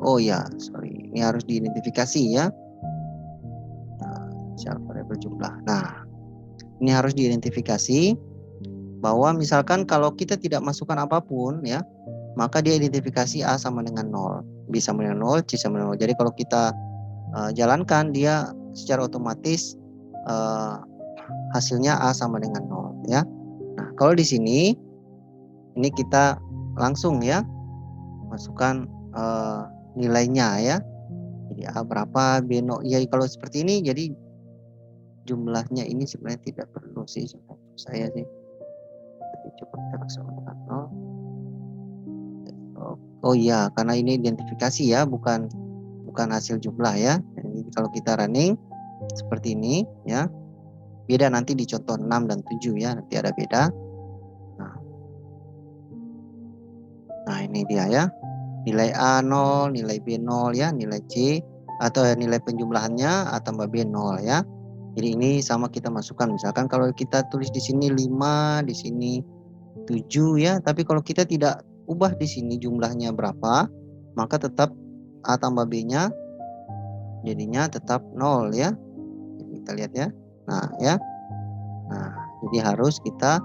Oh ya, sorry. Ini harus diidentifikasi ya. Nah, variabel jumlah. Nah, ini harus diidentifikasi bahwa misalkan kalau kita tidak masukkan apapun ya, maka dia identifikasi A sama dengan 0. B sama dengan 0, C sama dengan 0. Jadi kalau kita jalankan, dia secara otomatis hasilnya A sama dengan 0 ya. Nah, kalau di sini ini kita langsung ya masukkan nilainya ya. Jadi A berapa, B 0. Ya kalau seperti ini jadi jumlahnya ini sebenarnya tidak perlu sih menurut saya sih. Jadi coba kita sama dengan 0. Oh iya, karena ini identifikasi ya, bukan hasil jumlah ya. Jadi kalau kita running seperti ini ya. Beda nanti di contoh 6 dan 7 ya, nanti ada beda. Nah, ini dia ya. Nilai A 0, nilai B 0 ya, nilai C atau nilai penjumlahannya A tambah B 0 ya. Jadi ini sama kita masukkan, misalkan kalau kita tulis di sini 5, di sini 7 ya, tapi kalau kita tidak ubah di sini jumlahnya berapa, maka tetap A tambah B-nya jadinya tetap 0 ya. Jadi kita lihat ya. Nah, ya. Nah, jadi harus kita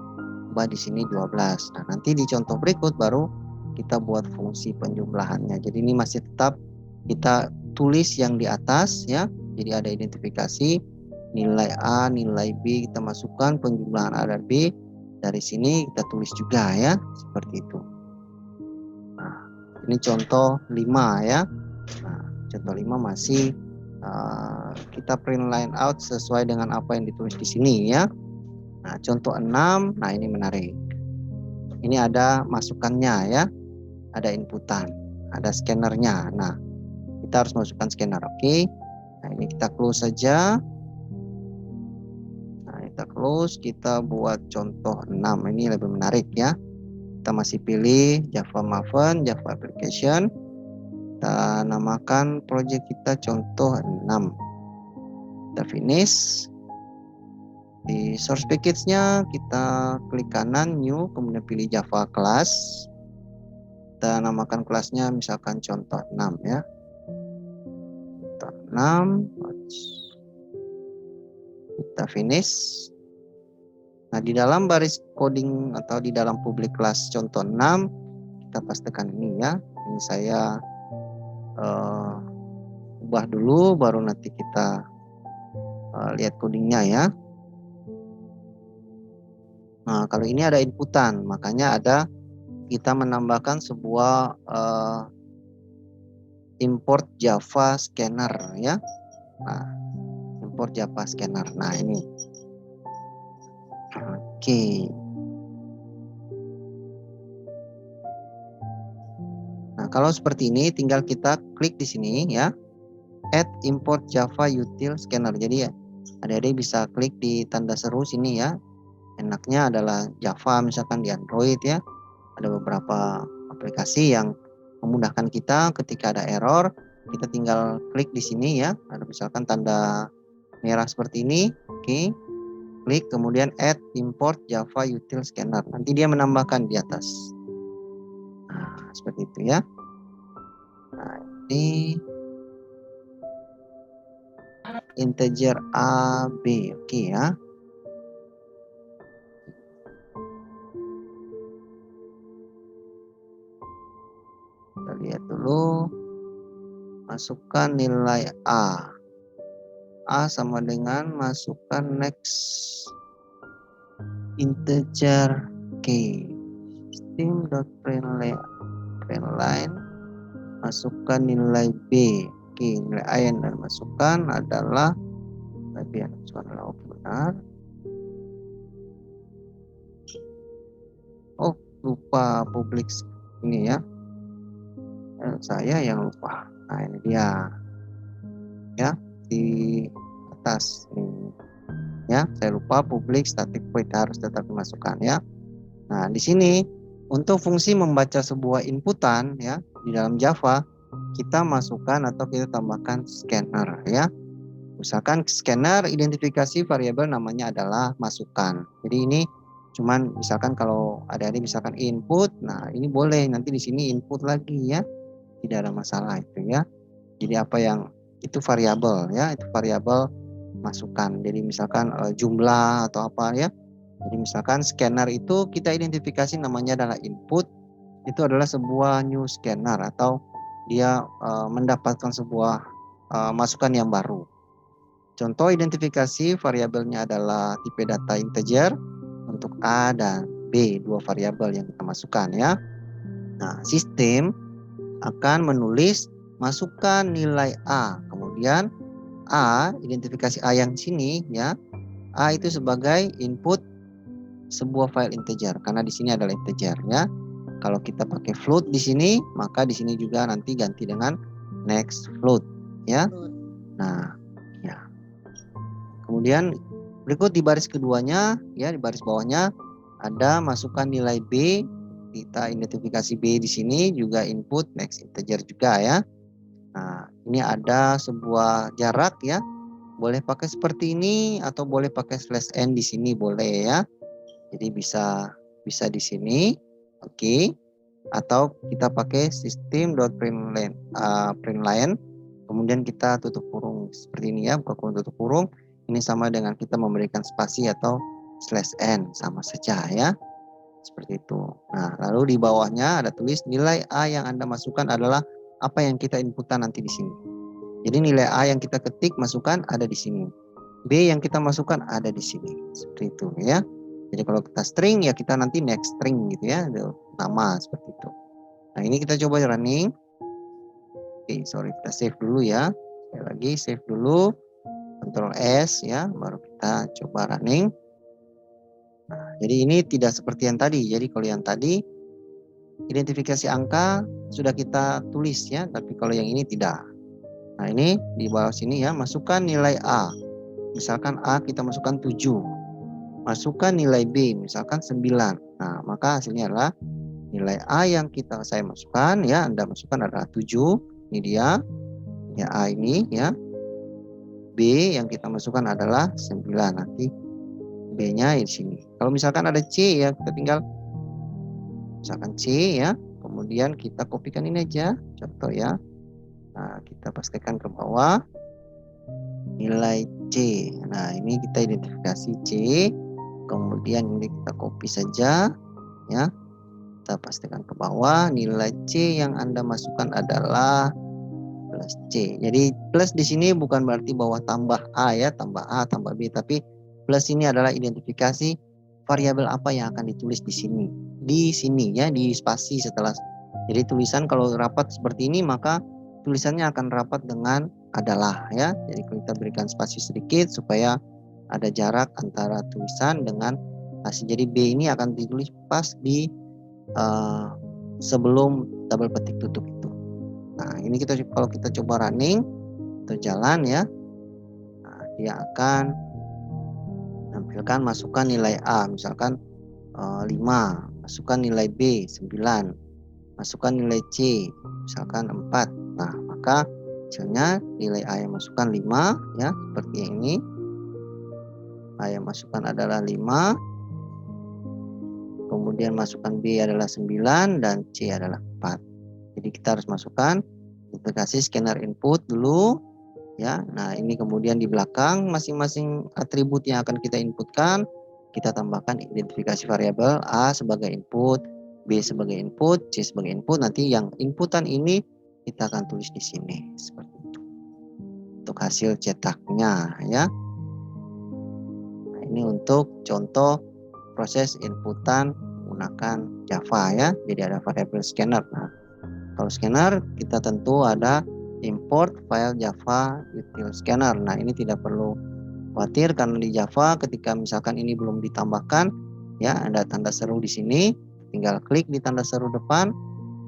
ubah di sini 12. Nah, nanti di contoh berikut baru kita buat fungsi penjumlahannya. Jadi ini masih tetap kita tulis yang di atas ya. Jadi ada identifikasi nilai A, nilai B kita masukkan, penjumlahan A dan B. Dari sini kita tulis juga ya, seperti itu. Nah, ini contoh 5 ya. Nah, contoh 5 masih kita print line out sesuai dengan apa yang ditulis di sini ya. Nah, contoh 6, nah ini menarik. Ini ada masukannya ya. Ada inputan, ada scannernya. Nah, kita harus masukkan scanner, oke. Nah, ini kita close saja. Nah, kita close, kita buat contoh 6. Ini lebih menarik ya. Kita masih pilih Java Maven, Java Application. Kita namakan project kita contoh 6. Kita finish. Di source package-nya kita klik kanan new, kemudian pilih Java class. Kita namakan kelasnya misalkan contoh 6 ya. Contoh 6. Kita finish. Nah, di dalam baris coding atau di dalam public class contoh 6 kita pastikan ini ya. Ini saya ubah dulu baru nanti kita lihat codingnya ya. Nah, kalau ini ada inputan, makanya ada kita menambahkan sebuah import Java scanner ya. Nah, import Java scanner. Nah, ini. Oke. Nah, kalau seperti ini tinggal kita klik di sini ya. Add import Java util scanner. Jadi ya, adik-adik bisa klik di tanda seru sini ya. Enaknya adalah Java misalkan di Android ya. Ada beberapa aplikasi yang memudahkan kita ketika ada error, kita tinggal klik di sini ya. Ada misalkan tanda merah seperti ini. Oke. klik kemudian add import Java util scanner. Nanti dia menambahkan di atas. Nah, seperti itu ya. Nah, ini integer A, B. Oke ya. Kita lihat dulu. Masukkan nilai A. A sama dengan masukkan next integer K. System.println masukkan nilai B. Oke, nilai A yang masukkan adalah B yang adalah benar. Oh, lupa publik ini ya. Saya yang lupa. Nah, ini dia. Ya, di atas ini. Ya, saya lupa public static void harus tetap dimasukkan ya. Nah, di sini untuk fungsi membaca sebuah inputan ya di dalam Java, kita masukkan atau kita tambahkan scanner ya. Misalkan scanner identifikasi variabel namanya adalah masukan. Jadi ini cuman misalkan kalau ada misalkan input, nah ini boleh nanti di sini input lagi ya. Tidak ada masalah itu ya. Jadi apa yang itu variabel ya, itu variabel masukan. Jadi misalkan jumlah atau apa ya. Jadi misalkan scanner itu kita identifikasi namanya adalah input, itu adalah sebuah new scanner atau dia mendapatkan sebuah masukan yang baru. Contoh identifikasi variabelnya adalah tipe data integer untuk A dan B, dua variabel yang kita masukkan ya. Nah, sistem akan menulis masukkan nilai A, kemudian A, identifikasi A yang sini ya, A itu sebagai input sebuah file integer karena di sini adalah integer ya. Kalau kita pakai float di sini, maka di sini juga nanti ganti dengan next float ya. Nah, ya. Kemudian berikut di baris keduanya ya, di baris bawahnya ada masukkan nilai B. Kita identifikasi B di sini juga input next integer juga ya. Nah, ini ada sebuah jarak ya. Boleh pakai seperti ini atau boleh pakai slash n di sini boleh ya. Jadi bisa di sini. Oke. Atau kita pakai system.println kemudian kita tutup kurung seperti ini ya, buka kurung tutup kurung. Ini sama dengan kita memberikan spasi atau slash n, sama saja ya. Seperti itu. Nah, lalu di bawahnya ada tulis nilai A yang Anda masukkan adalah apa yang kita inputkan nanti di sini. Jadi nilai A yang kita ketik masukkan ada di sini. B yang kita masukkan ada di sini. Seperti itu ya. Jadi kalau kita string ya kita nanti next string gitu ya, nama seperti itu. Nah, ini kita coba running. Oke, sorry, kita save dulu ya. Sekali lagi save dulu. Ctrl S ya, baru kita coba running. Nah, jadi ini tidak seperti yang tadi. Jadi kalau yang tadi identifikasi angka sudah kita tulis ya, tapi kalau yang ini tidak. Nah, ini di bawah sini ya, masukkan nilai A. Misalkan A kita masukkan 7. Masukkan nilai B, misalkan 9. Nah, maka hasilnya adalah nilai A yang saya masukkan ya, Anda masukkan adalah 7. Ini dia. Ya A ini ya. B yang kita masukkan adalah 9. Nanti B-nya di sini. Kalau misalkan ada C ya, kita tinggal misalkan C ya. Kemudian kita kopikan ini aja, contoh ya. Nah, kita pastikan ke bawah nilai C. Nah, ini kita identifikasi C. Kemudian ini kita copy saja ya. Kita pastikan ke bawah nilai C yang Anda masukkan adalah plus C. Jadi plus di sini bukan berarti bahwa tambah A ya, tambah A, tambah B, tapi plus ini adalah identifikasi variabel apa yang akan ditulis di sini. Di sini ya, di spasi setelah. Jadi tulisan kalau rapat seperti ini maka tulisannya akan rapat dengan adalah ya. Jadi kita berikan spasi sedikit supaya ada jarak antara tulisan dengan hasil. Jadi B ini akan ditulis pas di sebelum double petik tutup itu. Nah, ini kalau kita coba running atau jalan ya, nah, dia akan menampilkan masukkan nilai A, misalkan 5, masukkan nilai B 9, masukkan nilai C misalkan 4. Nah, maka hasilnya nilai A yang masukkan 5 ya, seperti yang ini. A yang masukkan adalah 5, kemudian masukkan B adalah 9, dan C adalah 4. Jadi kita harus masukkan identifikasi scanner input dulu ya. Nah, ini kemudian di belakang masing-masing atribut yang akan kita inputkan, kita tambahkan identifikasi variabel A sebagai input, B sebagai input, C sebagai input. Nanti yang inputan ini kita akan tulis di sini seperti itu untuk hasil cetaknya ya. Nah, ini untuk contoh proses inputan menggunakan Java ya. Jadi ada variabel scanner. Nah, kalau scanner kita tentu ada import file Java util scanner. Nah, ini tidak perlu khawatir karena di Java ketika misalkan ini belum ditambahkan ya, ada tanda seru di sini, tinggal klik di tanda seru depan,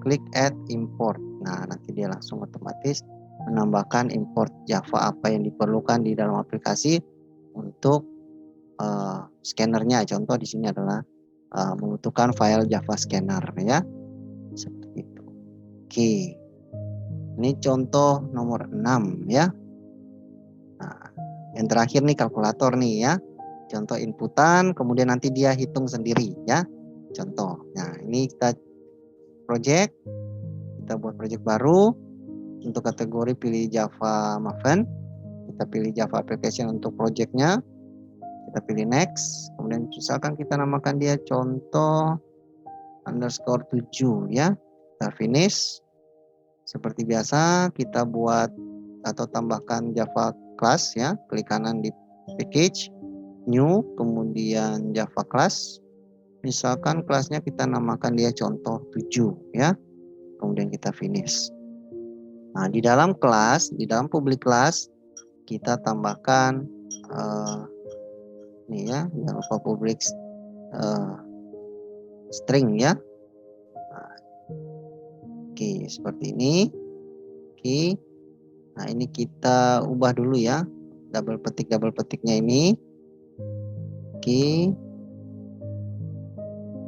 klik add import. Nah, nanti dia langsung otomatis menambahkan import Java apa yang diperlukan di dalam aplikasi untuk scannernya. Contoh di sini adalah membutuhkan file Java scanner ya, seperti itu. Oke, ini contoh nomor 6 ya. Nah, yang terakhir nih kalkulator nih ya. Contoh inputan, kemudian nanti dia hitung sendiri ya. Contoh. Nah, ini kita buat project baru. Untuk kategori pilih Java Maven. Kita pilih Java application untuk projectnya. Kita pilih next. Kemudian misalkan kita namakan dia contoh underscore 7 ya. Kita finish. Seperti biasa kita buat atau tambahkan Java class ya. Klik kanan di package, new, kemudian Java class. Misalkan kelasnya kita namakan dia contoh 7 ya. Kemudian kita finish. Nah, di dalam kelas, di dalam public class kita tambahkan ini ya, jangan lupa public string ya. Nah, oke, seperti ini. Oke. Nah, ini kita ubah dulu ya. Double petiknya ini. Oke.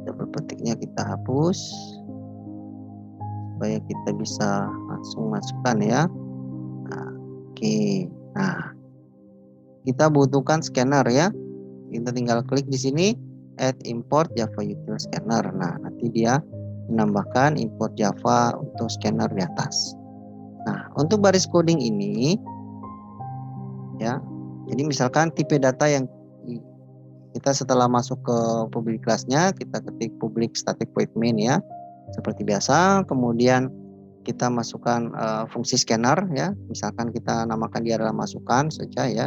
Double petiknya kita hapus supaya kita bisa langsung masukkan ya. Nah, oke. Nah, kita butuhkan scanner ya. Kita tinggal klik di sini add import Java util scanner. Nah, nanti dia menambahkan import Java untuk scanner di atas. Nah, untuk baris coding ini ya. Jadi misalkan tipe data yang kita setelah masuk ke public class-nya, kita ketik public static void main ya, seperti biasa. Kemudian kita masukkan fungsi scanner ya, misalkan kita namakan dia adalah masukan saja ya.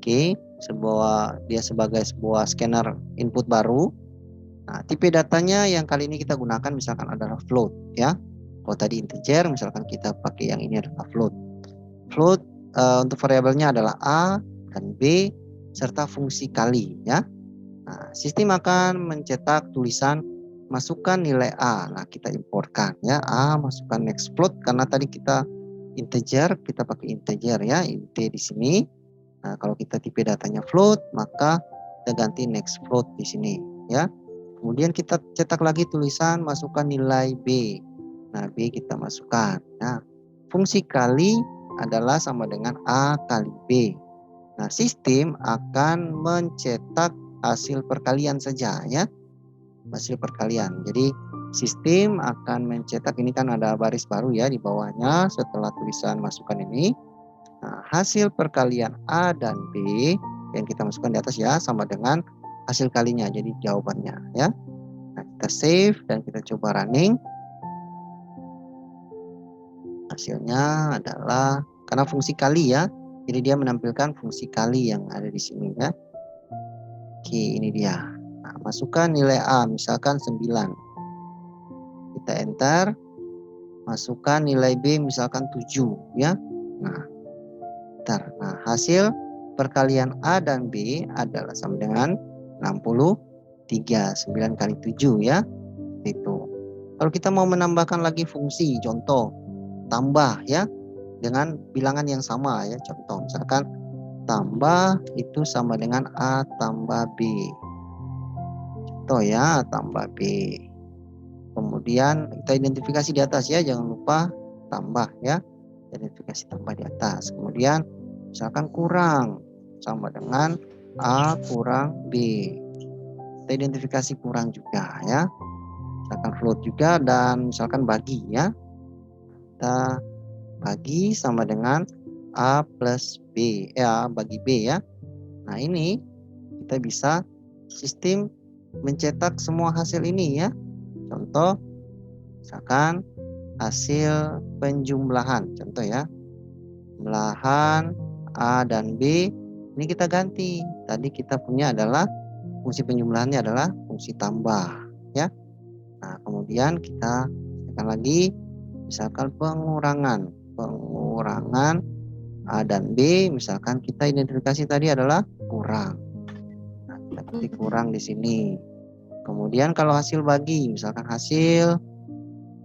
Oke, dia sebagai sebuah scanner input baru. Nah, tipe datanya yang kali ini kita gunakan misalkan adalah float ya. Kalau tadi integer, misalkan kita pakai yang ini adalah float. Float untuk variabelnya adalah A dan B serta fungsi kali ya. Nah, sistem akan mencetak tulisan masukkan nilai A. Nah, kita importkan ya, A masukkan next float karena tadi kita integer, kita pakai integer ya, int di sini. Nah, kalau kita tipe datanya float, maka kita ganti next float di sini ya. Kemudian kita cetak lagi tulisan masukkan nilai B. Nah, B kita masukkan. Nah, fungsi kali adalah sama dengan A kali B. Nah, sistem akan mencetak hasil perkalian saja ya. Hasil perkalian. Jadi sistem akan mencetak, ini kan ada baris baru ya di bawahnya setelah tulisan masukkan ini. Nah, hasil perkalian A dan B yang kita masukkan di atas ya sama dengan hasil kalinya. Jadi jawabannya ya. Nah, kita save dan kita coba running. Hasilnya adalah karena fungsi kali ya. Jadi dia menampilkan fungsi kali yang ada di sini ya. Oke, ini dia. Nah, masukkan nilai A misalkan 9. Kita enter. Masukkan nilai B misalkan 7 ya. Nah, bentar. Nah, hasil perkalian A dan B adalah sama dengan 63. 9 kali 7 ya. Itu. Kalau kita mau menambahkan lagi fungsi, contoh tambah ya dengan bilangan yang sama ya. Contoh misalkan tambah itu sama dengan A tambah B. Contoh ya, tambah B. Kemudian kita identifikasi di atas ya, jangan lupa tambah ya. Identifikasi tambah di atas. Kemudian misalkan kurang sama dengan A kurang B. Kita identifikasi kurang juga ya. Misalkan float juga dan misalkan bagi ya. Kita bagi sama dengan A plus B. A bagi B ya. Nah ini kita bisa sistem mencetak semua hasil ini ya. Contoh misalkan hasil penjumlahan. Contoh ya. Jumlahan A dan B ini kita ganti. Tadi kita punya adalah fungsi penjumlahannya adalah fungsi tambah ya. Nah, kemudian kita tekan lagi misalkan pengurangan A dan B, misalkan kita identifikasi tadi adalah kurang. Nah, kita ketik kurang di sini. Kemudian kalau hasil bagi, misalkan hasil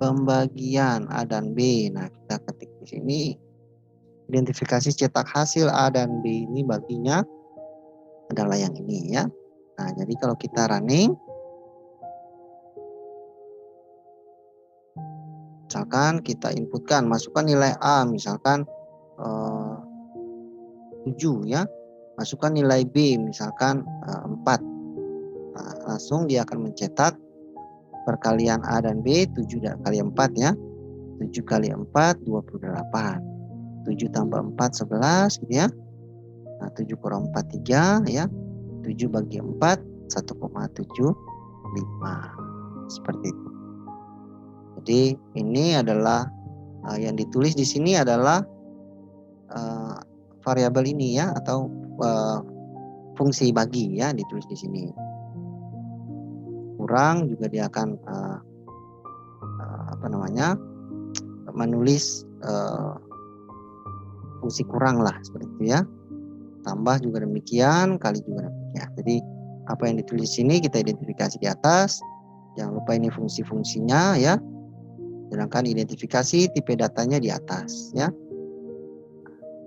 pembagian A dan B. Nah, kita ketik di sini identifikasi cetak hasil A dan B ini baginya adalah yang ini ya. Nah, jadi kalau kita running, misalkan kita inputkan, masukkan nilai A, misalkan 7 ya, masukkan nilai B, misalkan 4. Nah, langsung dia akan mencetak perkalian A dan B 7 kali 4 ya. 7 kali 4 28. 7 tambah 4 11 gitu ya. Nah, 7 kurang 4 3 ya. 7 bagi 4 1,75. Seperti itu. Jadi ini adalah yang ditulis di sini adalah variabel ini ya, atau fungsi bagi ya, ditulis di sini. Kurang juga dia akan menulis fungsi kurang lah, seperti itu ya. Tambah juga demikian, kali juga demikian. Jadi apa yang ditulis di sini kita identifikasi di atas. Jangan lupa ini fungsi-fungsinya ya. Sedangkan identifikasi tipe datanya di atas ya.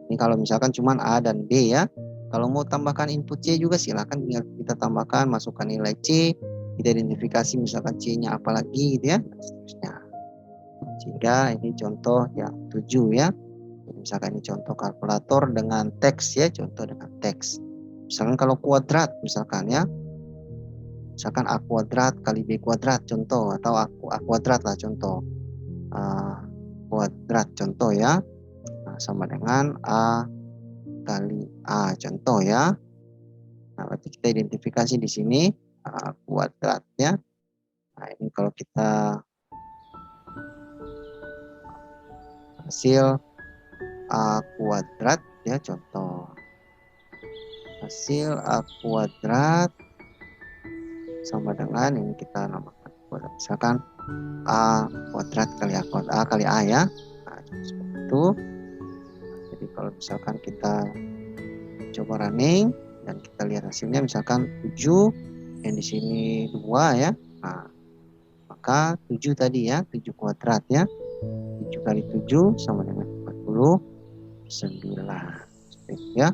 Ini kalau misalkan cuman A dan B ya. Kalau mau tambahkan input C juga silakan tinggal kita tambahkan, masukkan nilai C, kita identifikasi misalkan C-nya apa lagi gitu ya. Seterusnya. Sehingga ini contoh yang 7 ya. Misalkan ini contoh kalkulator dengan teks ya, contoh dengan teks. Misalkan kalau kuadrat misalkan ya. Misalkan A kuadrat kali B kuadrat contoh, atau A kuadrat lah contoh. Kuadrat contoh ya. Nah, sama dengan A kali A contoh ya. Nah, berarti kita identifikasi di sini A kuadrat ya. Nah, ini kalau kita hasil A kuadrat ya, contoh hasil A kuadrat sama dengan ini kita namakan kuadrat, misalkan A kuadrat kali A kali A ya. Nah, seperti itu. Jadi kalau misalkan kita coba running dan kita lihat hasilnya misalkan 7, yang di sini 2 ya. Nah, maka 7 tadi ya, 7 kuadrat ya. 7 kali 7 sama dengan 49. Seperti itu ya.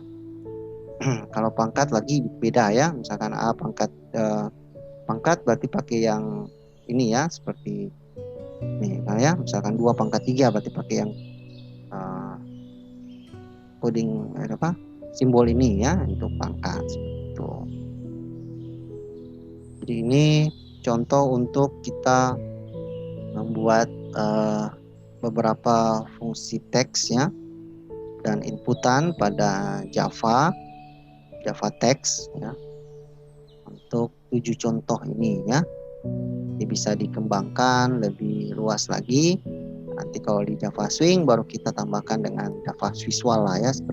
Kalau pangkat lagi beda ya. Misalkan A pangkat berarti pakai yang ini ya, seperti ini ya. Misalkan 2 pangkat 3 berarti pakai yang coding simbol ini ya, untuk pangkat itu. Jadi ini contoh untuk kita membuat beberapa fungsi teks ya, dan inputan pada Java teks ya, untuk 7 contoh ini ya. Jadi bisa dikembangkan lebih luas lagi. Nanti kalau di Java Swing baru kita tambahkan dengan Java Visual lah ya, seperti